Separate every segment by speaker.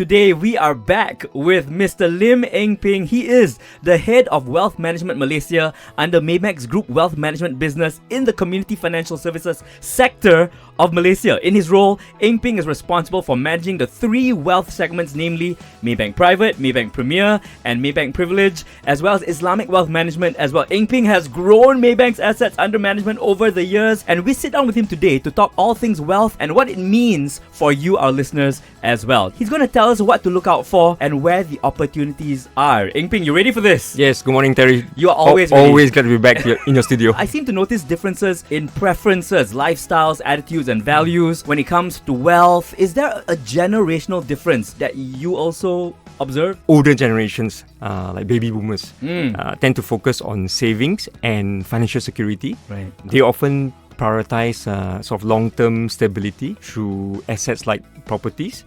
Speaker 1: Today we are back with Mr. Lim Eng Ping. He is the head of Wealth Management Malaysia under Maybank's Group Wealth Management business in the community financial services sector of Malaysia. In his role, Eng Ping is responsible for managing the three wealth segments, namely Maybank Private, Maybank Premier and Maybank Privilege, as well as Islamic Wealth Management as well. Eng Ping has grown Maybank's assets under management over the years, and we sit down with him today to talk all things wealth and what it means for you, our listeners, as well. He's going to tell us what to look out for and where the opportunities are. Eng Ping, you ready for this?
Speaker 2: Yes, good morning, Terry.
Speaker 1: You are always ready.
Speaker 2: Always glad to be back here in your studio.
Speaker 1: I seem to notice differences in preferences, lifestyles, attitudes and values when it comes to wealth. Is there a generational difference that you also observe?
Speaker 2: Older generations, like baby boomers, tend to focus on savings and financial security.
Speaker 1: Right.
Speaker 2: They often prioritize sort of long-term stability through assets like properties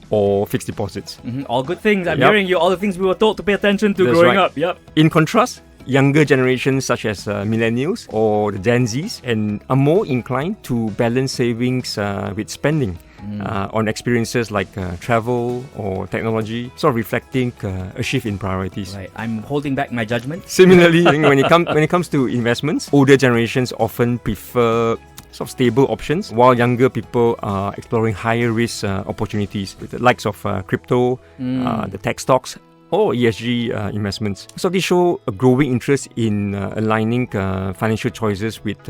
Speaker 2: or fixed deposits.
Speaker 1: All good things. I'm hearing you. All the things we were told to pay attention to growing up. Yep.
Speaker 2: In contrast, younger generations such as millennials or the Gen Zs are more inclined to balance savings with spending on experiences like travel or technology, sort of reflecting a shift in priorities.
Speaker 1: Right. I'm holding back my judgment.
Speaker 2: Similarly, when it comes to investments, older generations often prefer sort of stable options, while younger people are exploring higher risk opportunities with the likes of crypto, the tech stocks, or ESG investments. So they show a growing interest in aligning financial choices with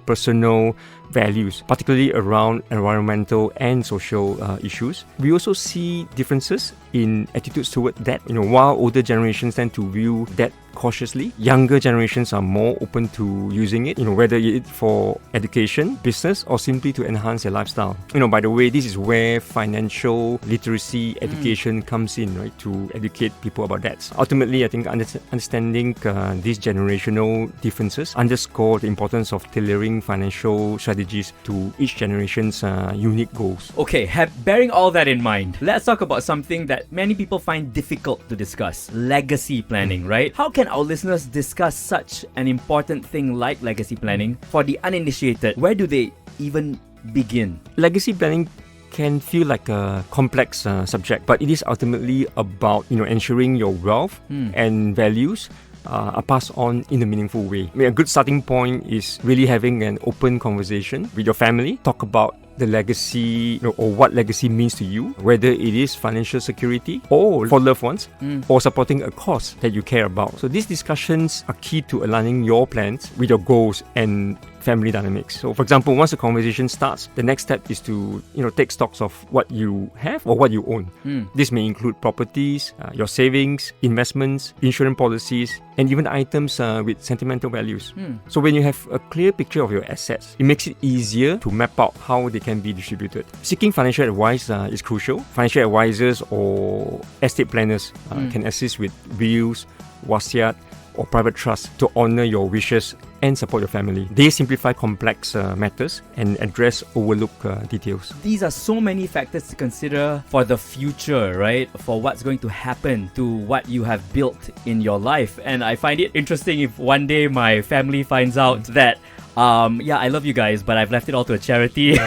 Speaker 2: personal values, particularly around environmental and social issues. We also see differences in attitudes toward debt. While older generations tend to view debt cautiously, younger generations are more open to using it, whether it's for education, business, or simply to enhance their lifestyle. By the way, this is where financial literacy education comes in, right, to educate people about debts. Ultimately, I think understanding these generational differences underscore the importance of tailoring financial strategies to each generation's unique goals.
Speaker 1: Okay, bearing all that in mind, let's talk about something that many people find difficult to discuss: legacy planning, right? How can our listeners discuss such an important thing like legacy planning for the uninitiated? Where do they even begin?
Speaker 2: Legacy planning can feel like a complex subject, but it is ultimately about ensuring your wealth and values are passed on in a meaningful way. A good starting point is really having an open conversation with your family. Talk about the legacy, or what legacy means to you, whether it is financial security or for loved ones, or supporting a cause that you care about. So these discussions are key to aligning your plans with your goals and family dynamics. So for example, once the conversation starts, the next step is to take stocks of what you have or what you own. This may include properties, your savings, investments, insurance policies, and even items with sentimental values. So when you have a clear picture of your assets, it makes it easier to map out how they can be distributed. Seeking financial advice is crucial. Financial advisors or estate planners can assist with wills, wasiat, or private trust to honor your wishes and support your family. They simplify complex matters and address overlooked details.
Speaker 1: These are so many factors to consider for the future, right? For what's going to happen to what you have built in your life. And I find it interesting if one day my family finds out that I love you guys, but I've left it all to a charity.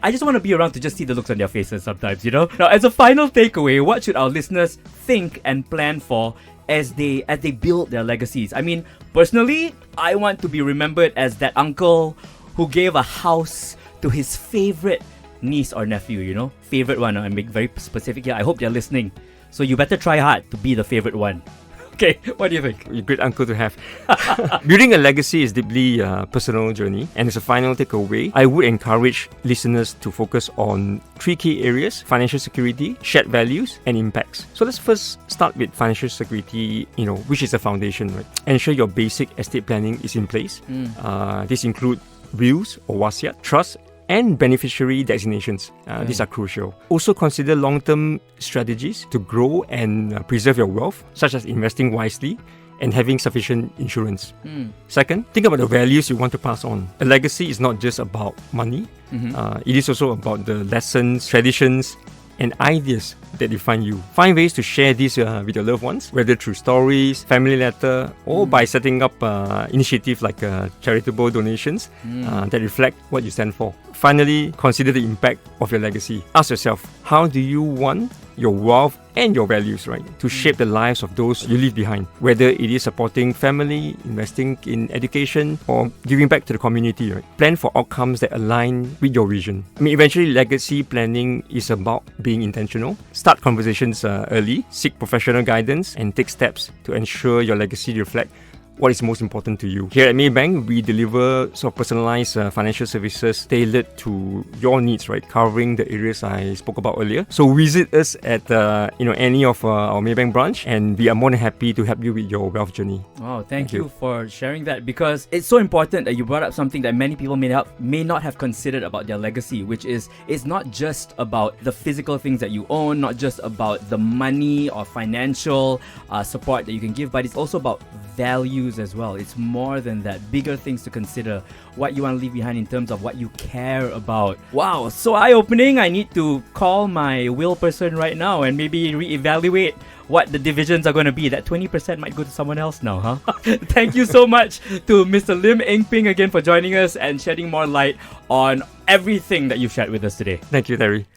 Speaker 1: I just want to be around to just see the looks on their faces sometimes, Now, as a final takeaway, what should our listeners think and plan for as they build their legacies? I mean, personally, I want to be remembered as that uncle who gave a house to his favorite niece or nephew, Favorite one. I'm being very specific here. I hope they're listening. So you better try hard to be the favorite one. Okay, what do you think?
Speaker 2: A great uncle to have. Building a legacy is deeply a personal journey, and as a final takeaway, I would encourage listeners to focus on three key areas: financial security, shared values, and impacts. So let's first start with financial security, which is the foundation, right? Ensure your basic estate planning is in place. This includes wills or wasiat, trust, and beneficiary designations. These are crucial. Also consider long-term strategies to grow and preserve your wealth, such as investing wisely and having sufficient insurance. Second, think about the values you want to pass on. A legacy is not just about money. It is also about the lessons, traditions, and ideas that define you. Find ways to share this with your loved ones, whether through stories, family letter, or by setting up initiatives like charitable donations that reflect what you stand for. Finally, consider the impact of your legacy. Ask yourself, how do you want your wealth and your values, right, to shape the lives of those you leave behind? Whether it is supporting family, investing in education, or giving back to the community, right? Plan for outcomes that align with your vision. I mean, eventually, legacy planning is about being intentional. Start conversations early, seek professional guidance, and take steps to ensure your legacy reflects what is most important to you. Here at Maybank, we deliver sort of personalised financial services tailored to your needs, right? Covering the areas I spoke about earlier. So visit us at any of our Maybank branch, and we are more than happy to help you with your wealth journey.
Speaker 1: Oh, thank you for sharing that, because it's so important that you brought up something that many people may not have considered about their legacy, which is it's not just about the physical things that you own, not just about the money or financial support that you can give, but it's also about values as well. It's more than that. Bigger things to consider. What you want to leave behind in terms of what you care about. Wow, so eye-opening. I need to call my will person right now and maybe reevaluate what the divisions are going to be. That 20% might go to someone else now, huh? Thank you so much to Mr. Lim Eng Ping again for joining us and shedding more light on everything that you've shared with us today.
Speaker 2: Thank you, Terry.